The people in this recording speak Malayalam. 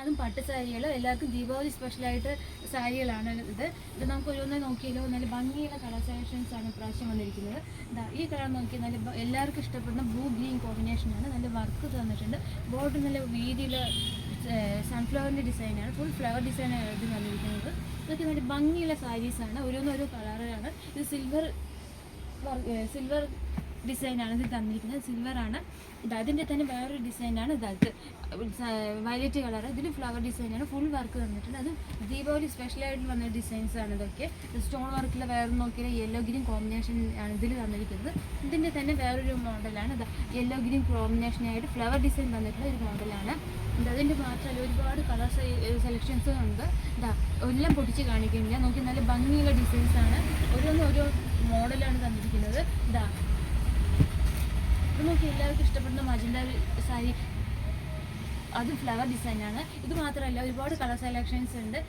അതും പട്ട് സാരികൾ എല്ലാവർക്കും ദീപാവലി സ്പെഷ്യലായിട്ട് സാരികളാണ് ഇത് നമുക്ക് ഓരോന്ന് നോക്കിയാലോ നല്ല ഭംഗിയുള്ള കളർ സെലക്ഷൻസ് ആണ് ഇപ്രാവശ്യം വന്നിരിക്കുന്നത്. ഈ കളർ നോക്കിയാൽ നല്ല എല്ലാവർക്കും ഇഷ്ടപ്പെടുന്ന ബ്ലൂ ഗ്രീൻ കോമ്പിനേഷനാണ്. നല്ല വർക്ക് തന്നിട്ടുണ്ട്. ബോർഡർ നല്ല വീതിയിൽ സൺഫ്ലവറിൻ്റെ ഡിസൈനാണ്, ഫുൾ ഫ്ലവർ ഡിസൈനാണ് ഇത് വന്നിരിക്കുന്നത്. ഇതൊക്കെ നല്ല ഭംഗിയുള്ള സാരീസാണ്. ഓരോന്നോരോ കളറാണ്. ഇത് സിൽവർ ഡിസൈനാണ് ഇത് തന്നിരിക്കുന്നത്. സിൽവറാണ് അതിൻ്റെ തന്നെ വേറൊരു ഡിസൈനാണ് ഇത് വയലറ്റ് കളർ. ഇതിൽ ഫ്ലവർ ഡിസൈനാണ്, ഫുൾ വർക്ക് തന്നിട്ടുണ്ട്. അത് ദീപാവലി സ്പെഷ്യലായിട്ട് വന്ന ഡിസൈൻസാണ് ഇതൊക്കെ. സ്റ്റോൺ വർക്കിൽ വേറെ നോക്കിയാൽ യെല്ലോ ഗ്രീൻ കോമ്പിനേഷൻ ആണ് ഇതിൽ തന്നിരിക്കുന്നത്. ഇതിൻ്റെ തന്നെ വേറൊരു മോഡലാണ് ഇത് യെല്ലോ ഗ്രീൻ കോമ്പിനേഷനായിട്ട് ഫ്ലവർ ഡിസൈൻ തന്നിട്ടുള്ള ഒരു മോഡലാണ്. അതിൻ്റെ മാത്രമല്ല ഒരുപാട് കളർ സെലക്ഷൻസ് ഉണ്ട്. എല്ലാം പൊട്ടിച്ച് കാണിക്കുന്നില്ല. നോക്കി നല്ല ഭംഗിയുള്ള ഡിസൈൻസാണ്. ഓരോ മോഡലാണ് തന്നിരിക്കുന്നത്. ഇത് നോക്കി എല്ലാവർക്കും ഇഷ്ടപ്പെടുന്ന മജന്ത സാരി, അത് ഫ്ലവർ ഡിസൈനാണ്. ഇത് മാത്രമല്ല ഒരുപാട് കളർ സെലക്ഷൻസ് ഉണ്ട്.